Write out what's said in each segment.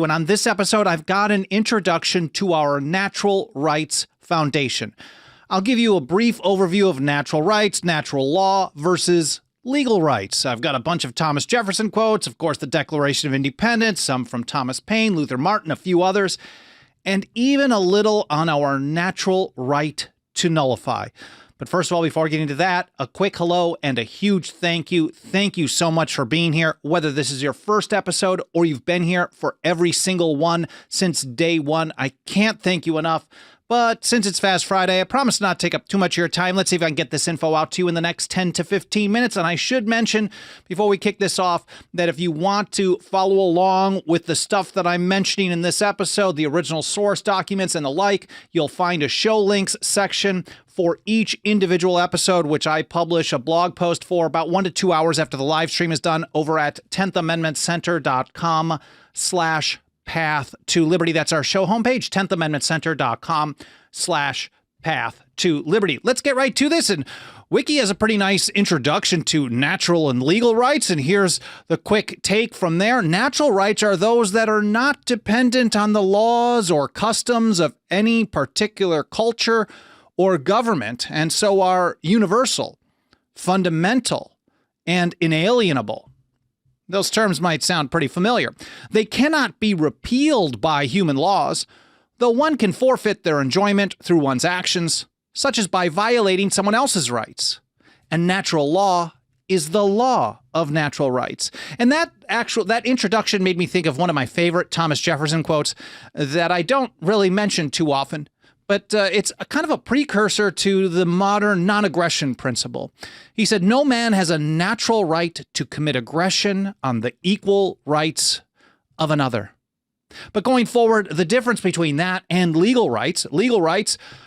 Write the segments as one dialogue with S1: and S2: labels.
S1: And on this episode, I've got an introduction to our Natural Rights Foundation. I'll give you a brief overview of natural rights, natural law versus legal rights. I've got a bunch of Thomas Jefferson quotes, of course, the Declaration of Independence, some from Thomas Paine, Luther Martin, a few others, and even a little on our natural right to nullify. But first of all, before getting to that, a quick hello and a huge thank you. Thank you so much for being here, whether this is your first episode or you've been here for every single one since day one. I can't thank you enough. But since it's Fast Friday, I promise not to take up too much of your time. Let's see if I can get this info out to you in the next 10 to 15 minutes. And I should mention, before we kick this off, that if you want to follow along with the stuff that I'm mentioning in this episode, the original source documents and the like, you'll find a show links section for each individual episode, which I publish a blog post for about 1 to 2 hours after the live stream is done over at 10thamendmentcenter.com/path to liberty. That's our show homepage, 10thamendmentcenter.com/path to liberty. Let's get right to this. And Wiki has a pretty nice introduction to natural and legal rights. And here's the quick take from there. Natural rights are those that are not dependent on the laws or customs of any particular culture or government, and so are universal, fundamental, and inalienable. Those terms might sound pretty familiar. They cannot be repealed by human laws, though one can forfeit their enjoyment through one's actions, such as by violating someone else's rights. And natural law is the law of natural rights. And that introduction made me think of one of my favorite Thomas Jefferson quotes that I don't really mention too often, but it's a kind of a precursor to the modern non-aggression principle. He said, "No man has a natural right to commit aggression on the equal rights of another." But going forward, the difference between that and legal rights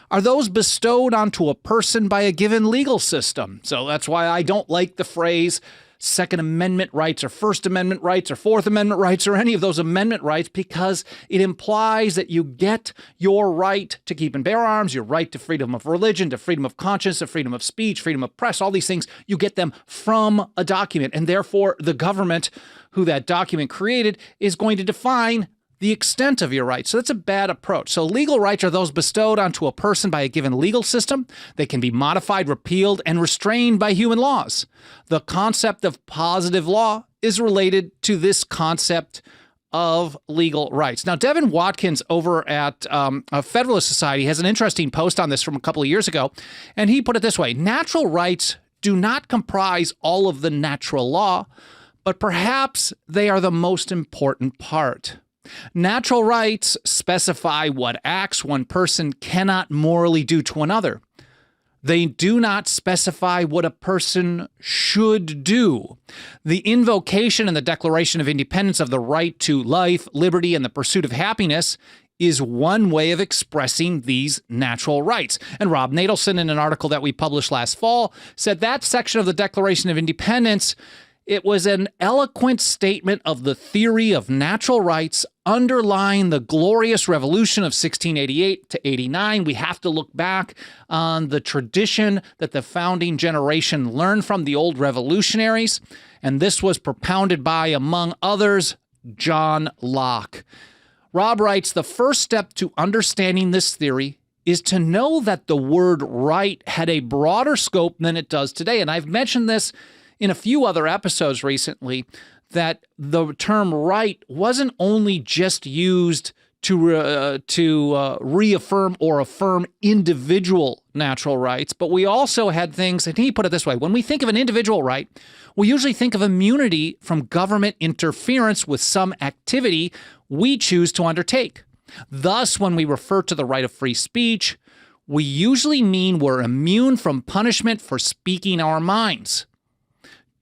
S1: are those bestowed onto a person by a given legal system. So that's why I don't like the phrase Second Amendment rights or First Amendment rights or Fourth Amendment rights or any of those amendment rights, because it implies that you get your right to keep and bear arms, your right to freedom of religion, to freedom of conscience, to freedom of speech, freedom of press, all these things, you get them from a document. And therefore, the government who that document created is going to define the extent of your rights. So that's a bad approach. So legal rights are those bestowed onto a person by a given legal system. They can be modified, repealed, and restrained by human laws. The concept of positive law is related to this concept of legal rights. Now, Devin Watkins over at Federalist Society has an interesting post on this from a couple of years ago, and he put it this way: natural rights do not comprise all of the natural law, but perhaps they are the most important part. Natural rights specify what acts one person cannot morally do to another. They do not specify what a person should do. The invocation in the Declaration of Independence of the right to life, liberty, and the pursuit of happiness is one way of expressing these natural rights. And Rob Natelson, in an article that we published last fall, said that section of the Declaration of Independence, it was an eloquent statement of the theory of natural rights underlying the glorious revolution of 1688 to 89. We have to look back on the tradition that the founding generation learned from the old revolutionaries. And this was propounded by, among others, John Locke. Rob writes, "The first step to understanding this theory is to know that the word right had a broader scope than it does today." And I've mentioned this in a few other episodes recently, that the term right wasn't only just used to reaffirm or affirm individual natural rights, but we also had things, and he put it this way: when we think of an individual right, we usually think of immunity from government interference with some activity we choose to undertake. Thus, when we refer to the right of free speech, we usually mean we're immune from punishment for speaking our minds.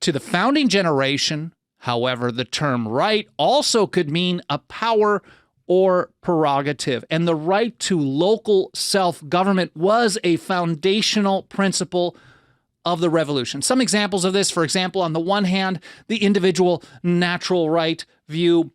S1: To the founding generation, however, the term right also could mean a power or prerogative, and the right to local self-government was a foundational principle of the revolution. Some examples of this, for example, on the one hand, the individual natural right view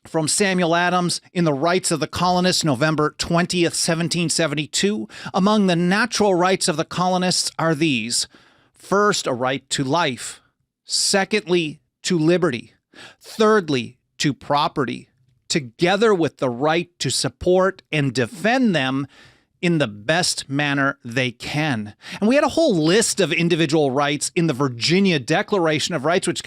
S1: from Samuel Adams in The Rights of the Colonists, November 20th, 1772. Among the natural rights of the colonists are these: first, a right to life; secondly, to liberty; thirdly, to property; together with the right to support and defend them in the best manner they can. And we had a whole list of individual rights in the Virginia Declaration of Rights, which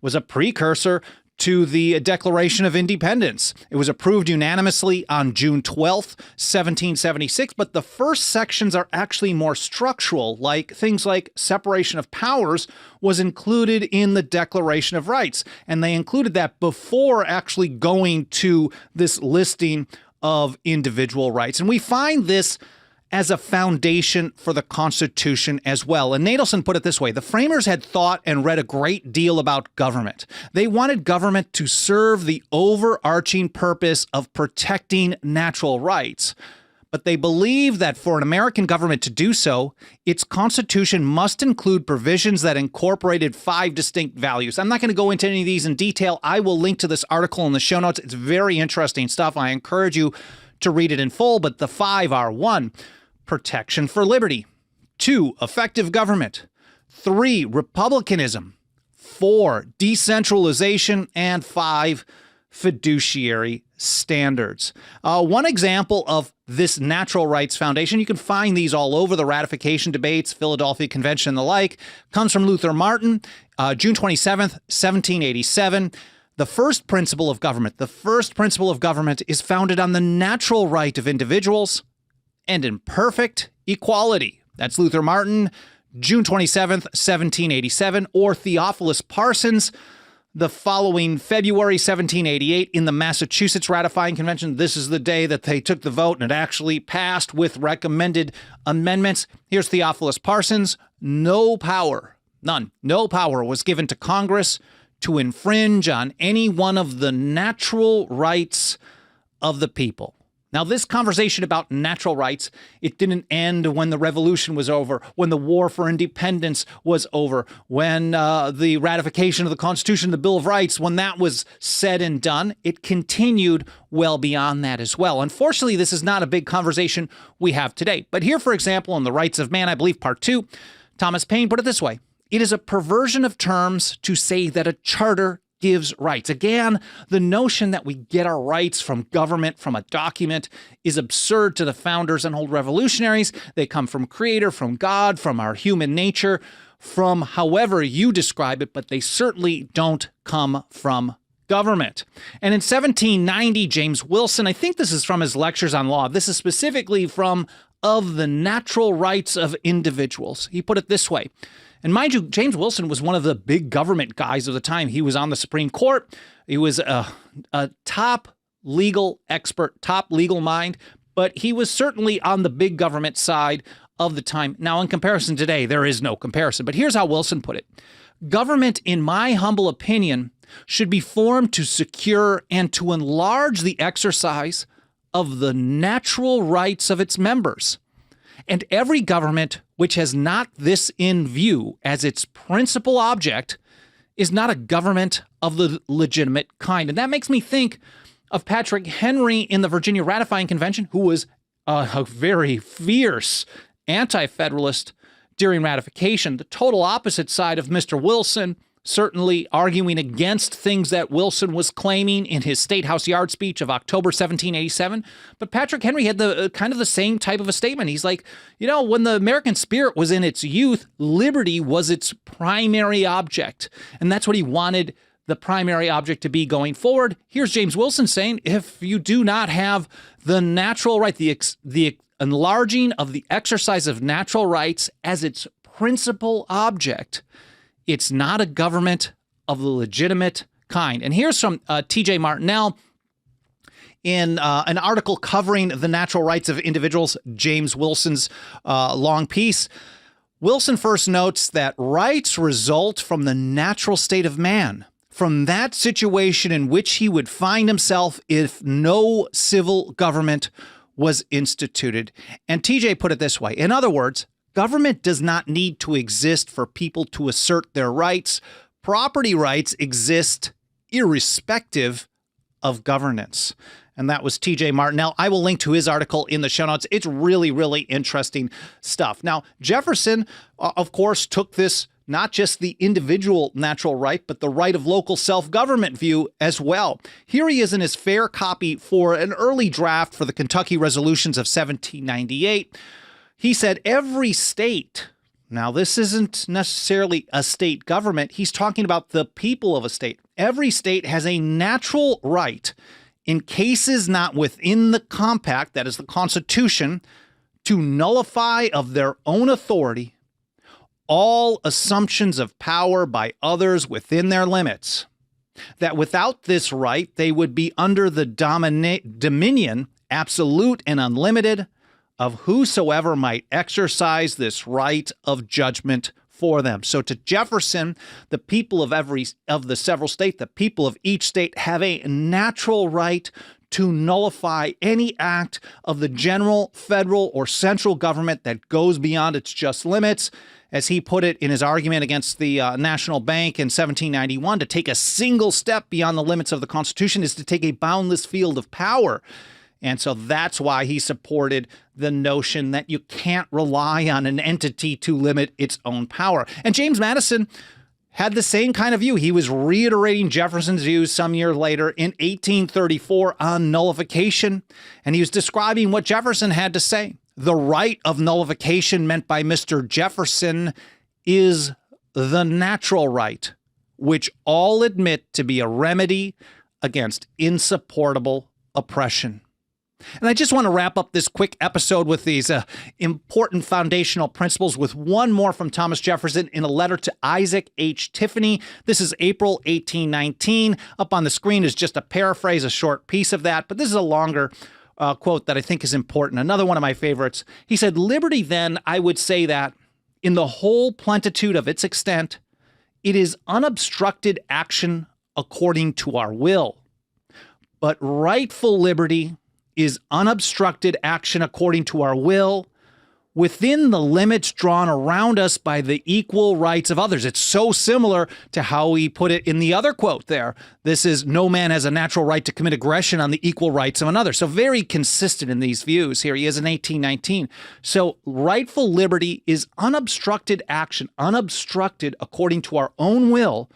S1: was a precursor to the Declaration of Independence. It was approved unanimously on June 12th, 1776, but the first sections are actually more structural, like things like separation of powers was included in the Declaration of Rights, and they included that before actually going to this listing of individual rights. And we find this as a foundation for the Constitution as well. And Nadelson put it this way: the framers had thought and read a great deal about government. They wanted government to serve the overarching purpose of protecting natural rights. But they believed that for an American government to do so, its Constitution must include provisions that incorporated 5 distinct values. I'm not going to go into any of these in detail. I will link to this article in the show notes. It's very interesting stuff. I encourage you to read it in full, but the 5 are: 1, protection for liberty; 2, effective government; 3, republicanism; 4, decentralization; and 5, fiduciary standards. One example of this natural rights foundation, you can find these all over the ratification debates, Philadelphia Convention, and the like, comes from Luther Martin, June 27th, 1787. The first principle of government is founded on the natural right of individuals and in perfect equality. That's Luther Martin, June 27th, 1787, or Theophilus Parsons, the following February 1788 in the Massachusetts Ratifying Convention. This is the day that they took the vote and it actually passed with recommended amendments. Here's Theophilus Parsons. No power was given to Congress to infringe on any one of the natural rights of the people. Now, this conversation about natural rights, it didn't end when the revolution was over, when the war for independence was over, when the ratification of the Constitution, the Bill of Rights, when that was said and done. It continued well beyond that as well. Unfortunately, this is not a big conversation we have today. But here, for example, in The Rights of Man, I believe part 2, Thomas Paine put it this way: it is a perversion of terms to say that a charter gives rights. Again, the notion that we get our rights from government, from a document, is absurd to the founders and old revolutionaries. They come from Creator, from God, from our human nature, from however you describe it, but they certainly don't come from government. And in 1790, James Wilson, I think this is from his lectures on law, this is specifically from Of the Natural Rights of Individuals. He put it this way. And mind you, James Wilson was one of the big government guys of the time. He was on the Supreme Court. He was a top legal expert, top legal mind, but he was certainly on the big government side of the time. Now, in comparison today, there is no comparison. But here's how Wilson put it. Government, in my humble opinion, should be formed to secure and to enlarge the exercise of the natural rights of its members. And every government which has not this in view as its principal object is not a government of the legitimate kind. And that makes me think of Patrick Henry in the Virginia Ratifying Convention, who was a very fierce anti-federalist during ratification, the total opposite side of Mr. Wilson, certainly arguing against things that Wilson was claiming in his State House Yard speech of October 1787. But Patrick Henry had the kind of the same type of a statement. He's like, when the American spirit was in its youth, liberty was its primary object. And that's what he wanted the primary object to be going forward. Here's James Wilson saying, if you do not have the natural right, the enlarging of the exercise of natural rights as its principal object, it's not a government of the legitimate kind. And here's from T.J. Martinell in an article covering the natural rights of individuals, James Wilson's long piece. Wilson first notes that rights result from the natural state of man, from that situation in which he would find himself if no civil government was instituted. And T.J. put it this way. In other words, government does not need to exist for people to assert their rights. Property rights exist irrespective of governance. And that was T.J. Martinell. I will link to his article in the show notes. It's really, really interesting stuff. Now, Jefferson, of course, took this not just the individual natural right, but the right of local self-government view as well. Here he is in his fair copy for an early draft for the Kentucky Resolutions of 1798. He said every state, now this isn't necessarily a state government, he's talking about the people of a state. Every state has a natural right, in cases not within the compact, that is the Constitution, to nullify of their own authority all assumptions of power by others within their limits, that without this right, they would be under the dominion, absolute and unlimited, of whosoever might exercise this right of judgment for them. So to Jefferson, the people of the several states, the people of each state have a natural right to nullify any act of the general, federal, or central government that goes beyond its just limits. As he put it in his argument against the National Bank in 1791, to take a single step beyond the limits of the Constitution is to take a boundless field of power. And so that's why he supported the notion that you can't rely on an entity to limit its own power. And James Madison had the same kind of view. He was reiterating Jefferson's views some years later in 1834 on nullification, and he was describing what Jefferson had to say. The right of nullification meant by Mr. Jefferson is the natural right, which all admit to be a remedy against insupportable oppression. And I just want to wrap up this quick episode with these important foundational principles with one more from Thomas Jefferson in a letter to Isaac H. Tiffany. This is April 1819. Up on the screen is just a paraphrase, a short piece of that, but this is a longer quote that I think is important. Another one of my favorites. He said, "Liberty, then, I would say that, in the whole plenitude of its extent, it is unobstructed action according to our will. But rightful liberty is unobstructed action according to our will within the limits drawn around us by the equal rights of others." It's so similar to how he put it in the other quote there. This is, "No man has a natural right to commit aggression on the equal rights of another." So very consistent in these views. Here he is in 1819. So rightful liberty is unobstructed action, unobstructed according to our own will,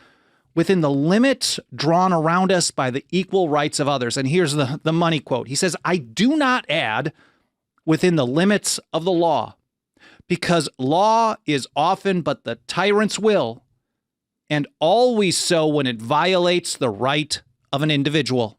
S1: within the limits drawn around us by the equal rights of others. And here's the money quote. He says, "I do not add within the limits of the law, because law is often but the tyrant's will, and always so when it violates the right of an individual."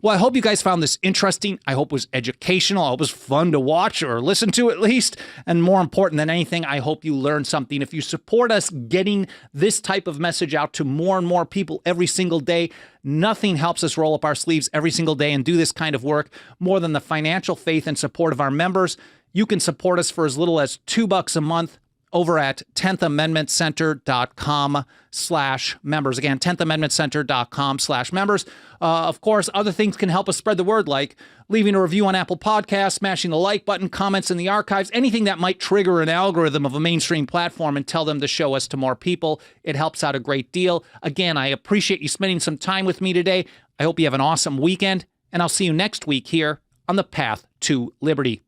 S1: Well, I hope you guys found this interesting. I hope it was educational. I hope it was fun to watch or listen to at least. And more important than anything, I hope you learned something. If you support us getting this type of message out to more and more people every single day, nothing helps us roll up our sleeves every single day and do this kind of work more than the financial faith and support of our members. You can support us for as little as $2 a month over at 10thamendmentcenter.com/members. Again, 10thamendmentcenter.com/members. Of course, other things can help us spread the word, like leaving a review on Apple Podcasts, smashing the like button, comments in the archives, anything that might trigger an algorithm of a mainstream platform and tell them to show us to more people. It helps out a great deal. Again, I appreciate you spending some time with me today. I hope you have an awesome weekend, and I'll see you next week here on the Path to Liberty.